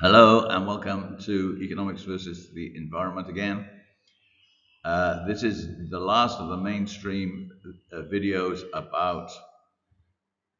Hello and welcome to Economics versus the Environment again. This is the last of the mainstream videos about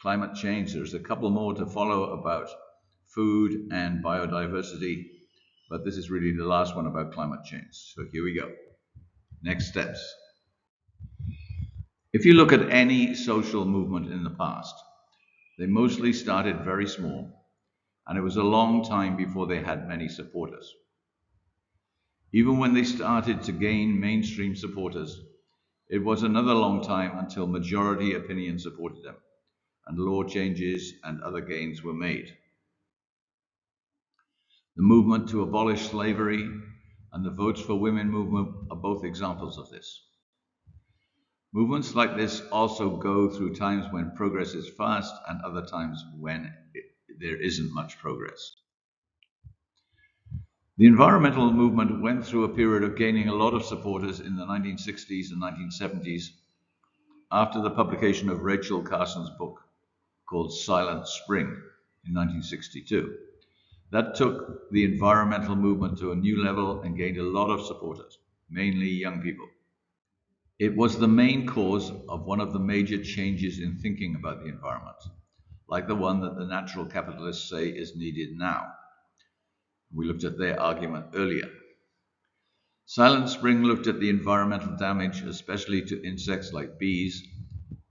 climate change. There's a couple more to follow about food and biodiversity, but this is really the last one about climate change. So here we go. Next steps. If you look at any social movement in the past, they mostly started very small, and it was a long time before they had many supporters. Even when they started to gain mainstream supporters, it was another long time until majority opinion supported them, and law changes and other gains were made. The movement to abolish slavery and the Votes for Women movement are both examples of this. Movements like this also go through times when progress is fast and other times when there isn't much progress. The environmental movement went through a period of gaining a lot of supporters in the 1960s and 1970s after the publication of Rachel Carson's book called Silent Spring in 1962. That took the environmental movement to a new level and gained a lot of supporters, mainly young people. It was the main cause of one of the major changes in thinking about the environment, like the one that the natural capitalists say is needed now. We looked at their argument earlier. Silent Spring looked at the environmental damage, especially to insects like bees,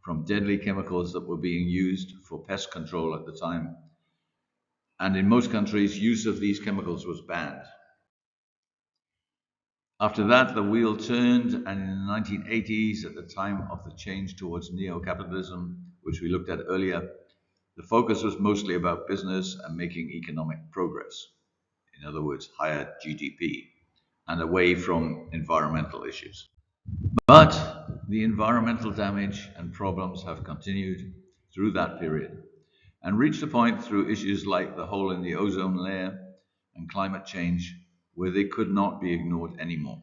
from deadly chemicals that were being used for pest control at the time. And in most countries, use of these chemicals was banned. After that, the wheel turned, and in the 1980s, at the time of the change towards neo-capitalism, which we looked at earlier, the focus was mostly about business and making economic progress. In other words, higher GDP, and away from environmental issues. But the environmental damage and problems have continued through that period and reached a point through issues like the hole in the ozone layer and climate change where they could not be ignored anymore.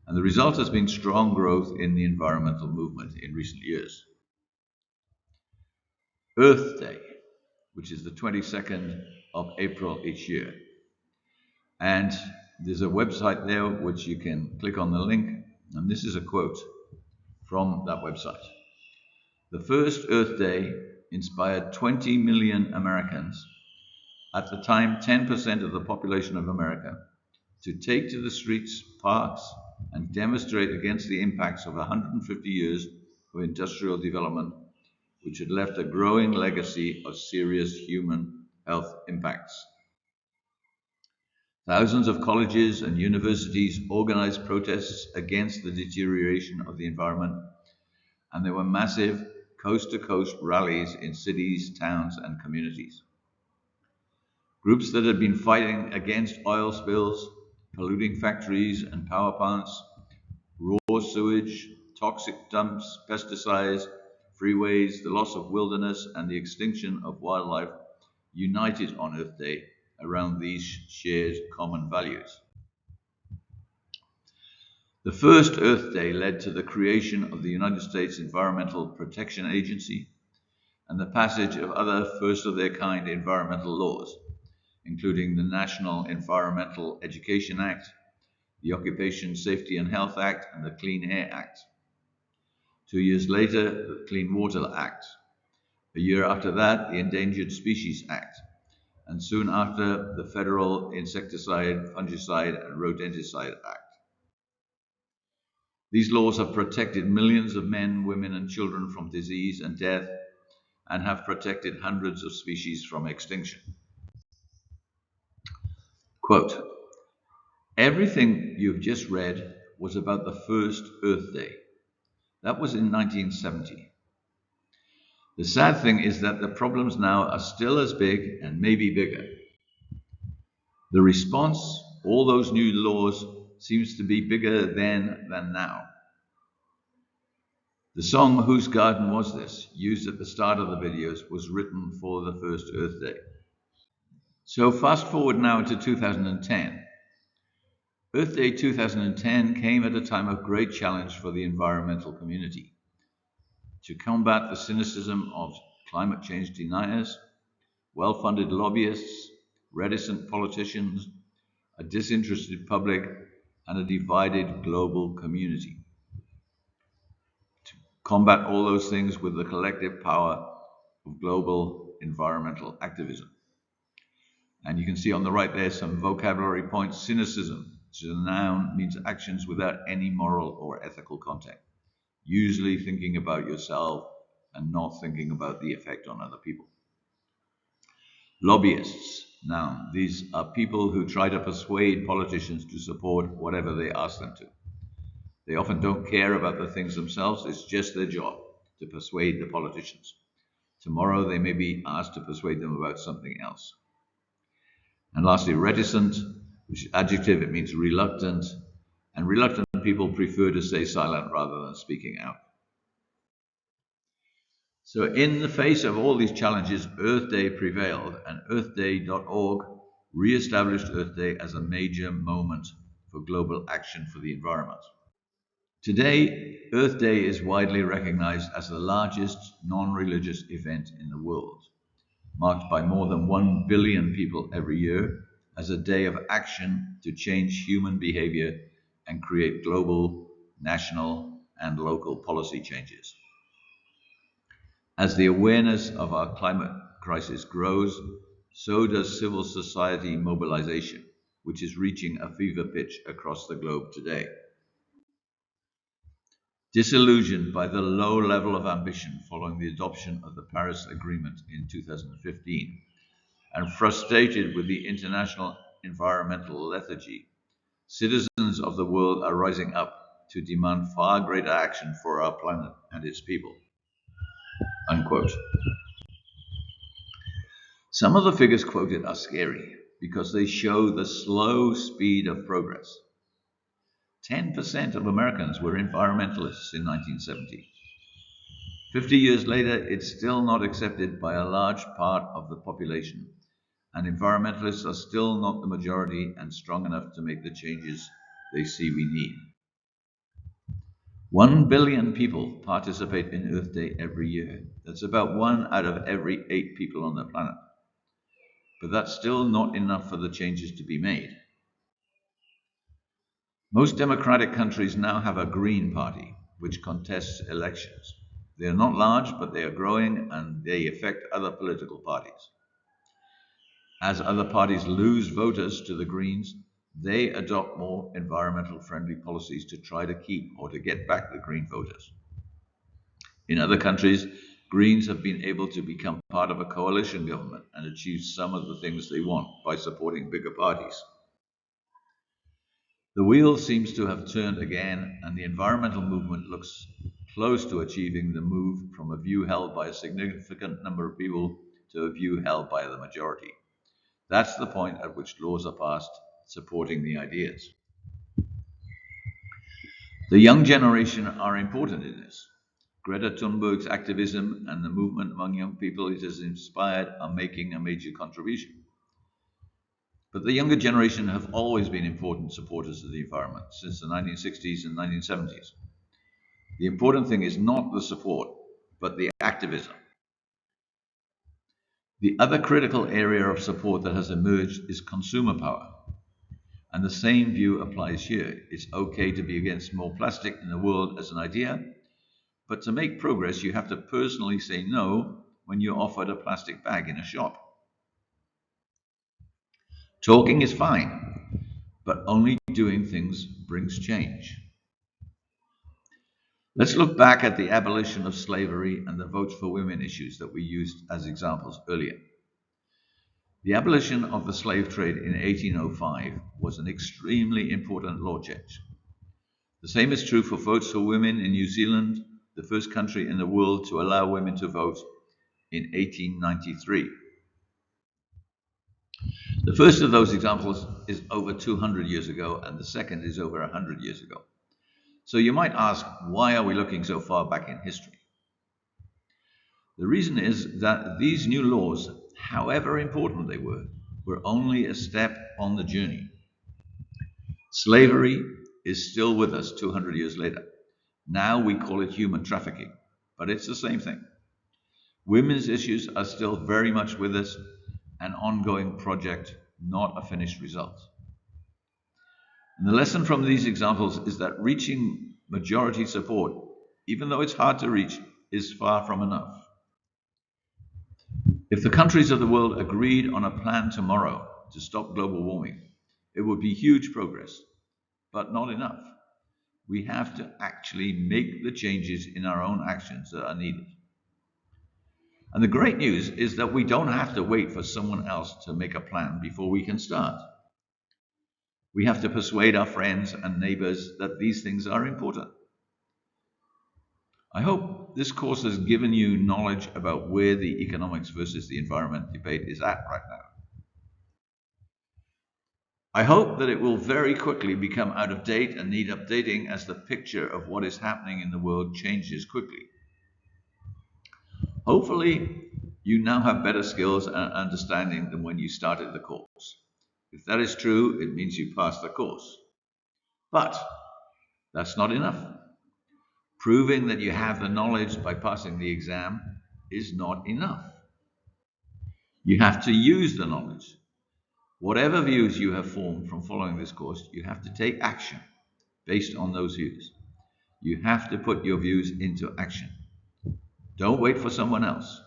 And the result has been strong growth in the environmental movement in recent years. Earth Day, which is the 22nd of April each year. And there's a website there which you can click on the link, and this is a quote from that website. The first Earth Day inspired 20 million Americans, at the time 10% of the population of America, to take to the streets, parks, and demonstrate against the impacts of 150 years of industrial development, which had left a growing legacy of serious human health impacts. Thousands of colleges and universities organized protests against the deterioration of the environment, and there were massive coast-to-coast rallies in cities, towns, and communities. Groups that had been fighting against oil spills, polluting factories and power plants, raw sewage, toxic dumps, pesticides, freeways, the loss of wilderness, and the extinction of wildlife united on Earth Day around these shared common values. The first Earth Day led to the creation of the United States Environmental Protection Agency and the passage of other first-of-their-kind environmental laws, including the National Environmental Education Act, the Occupation Safety and Health Act, and the Clean Air Act. 2 years later, the Clean Water Act. A year after that, the Endangered Species Act, and soon after, the Federal Insecticide, Fungicide, and Rodenticide Act. These laws have protected millions of men, women, and children from disease and death, and have protected hundreds of species from extinction. Quote, everything you've just read was about the first Earth Day. That was in 1970. The sad thing is that the problems now are still as big and maybe bigger. The response, all those new laws, seems to be bigger then than now. The song Whose Garden Was This, used at the start of the videos, was written for the first Earth Day. So fast forward now to 2010. Earth Day 2010 came at a time of great challenge for the environmental community. To combat the cynicism of climate change deniers, well-funded lobbyists, reticent politicians, a disinterested public, and a divided global community. To combat all those things with the collective power of global environmental activism. And you can see on the right there some vocabulary points. Cynicism, which is a noun, means actions without any moral or ethical content, usually thinking about yourself and not thinking about the effect on other people. Lobbyists, noun, these are people who try to persuade politicians to support whatever they ask them to. They often don't care about the things themselves, it's just their job to persuade the politicians. Tomorrow they may be asked to persuade them about something else. And lastly, reticent, which is adjective, it means reluctant, and reluctant people prefer to stay silent rather than speaking out. So in the face of all these challenges, Earth Day prevailed, and earthday.org re-established Earth Day as a major moment for global action for the environment. Today, Earth Day is widely recognized as the largest non-religious event in the world, marked by more than 1 billion people every year as a day of action to change human behavior and create global, national, and local policy changes. As the awareness of our climate crisis grows, so does civil society mobilization, which is reaching a fever pitch across the globe today. Disillusioned by the low level of ambition following the adoption of the Paris Agreement in 2015, and frustrated with the international environmental lethargy, citizens of the world are rising up to demand far greater action for our planet and its people. Unquote. Some of the figures quoted are scary because they show the slow speed of progress. 10% of Americans were environmentalists in 1970. 50 years later, it's still not accepted by a large part of the population, and environmentalists are still not the majority and strong enough to make the changes they see we need. 1 billion people participate in Earth Day every year. That's about 1 out of every 8 people on the planet. But that's still not enough for the changes to be made. Most democratic countries now have a Green Party, which contests elections. They are not large, but they are growing and they affect other political parties. As other parties lose voters to the Greens, they adopt more environmental friendly policies to try to keep or to get back the Green voters. In other countries, Greens have been able to become part of a coalition government and achieve some of the things they want by supporting bigger parties. The wheel seems to have turned again, and the environmental movement looks close to achieving the move from a view held by a significant number of people to a view held by the majority. That's the point at which laws are passed supporting the ideas. The young generation are important in this. Greta Thunberg's activism and the movement among young people it has inspired are making a major contribution. But the younger generation have always been important supporters of the environment since the 1960s and 1970s. The important thing is not the support, but the activism. The other critical area of support that has emerged is consumer power. And the same view applies here. It's okay to be against more plastic in the world as an idea, but to make progress, you have to personally say no when you're offered a plastic bag in a shop. Talking is fine, but only doing things brings change. Let's look back at the abolition of slavery and the votes for women issues that we used as examples earlier. The abolition of the slave trade in 1805 was an extremely important law change. The same is true for votes for women in New Zealand, the first country in the world to allow women to vote in 1893. The first of those examples is over 200 years ago, and the second is over 100 years ago. So you might ask, why are we looking so far back in history? The reason is that these new laws, however important they were only a step on the journey. Slavery is still with us 200 years later. Now we call it human trafficking, but it's the same thing. Women's issues are still very much with us, an ongoing project not a finished result. And the lesson from these examples is that reaching majority support, even though it's hard to reach, is far from enough. If the countries of the world agreed on a plan tomorrow to stop global warming, it would be huge progress, but not enough. We have to actually make the changes in our own actions that are needed. And the great news is that we don't have to wait for someone else to make a plan before we can start. We have to persuade our friends and neighbors that these things are important. I hope this course has given you knowledge about where the economics versus the environment debate is at right now. I hope that it will very quickly become out of date and need updating as the picture of what is happening in the world changes quickly. Hopefully, you now have better skills and understanding than when you started the course. If that is true, it means you passed the course. But that's not enough. Proving that you have the knowledge by passing the exam is not enough. You have to use the knowledge. Whatever views you have formed from following this course, you have to take action based on those views. You have to put your views into action. Don't wait for someone else.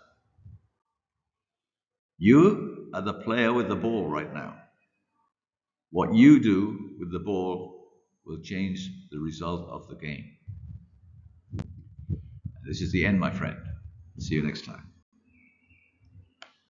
You are the player with the ball right now. What you do with the ball will change the result of the game. This is the end, my friend. See you next time.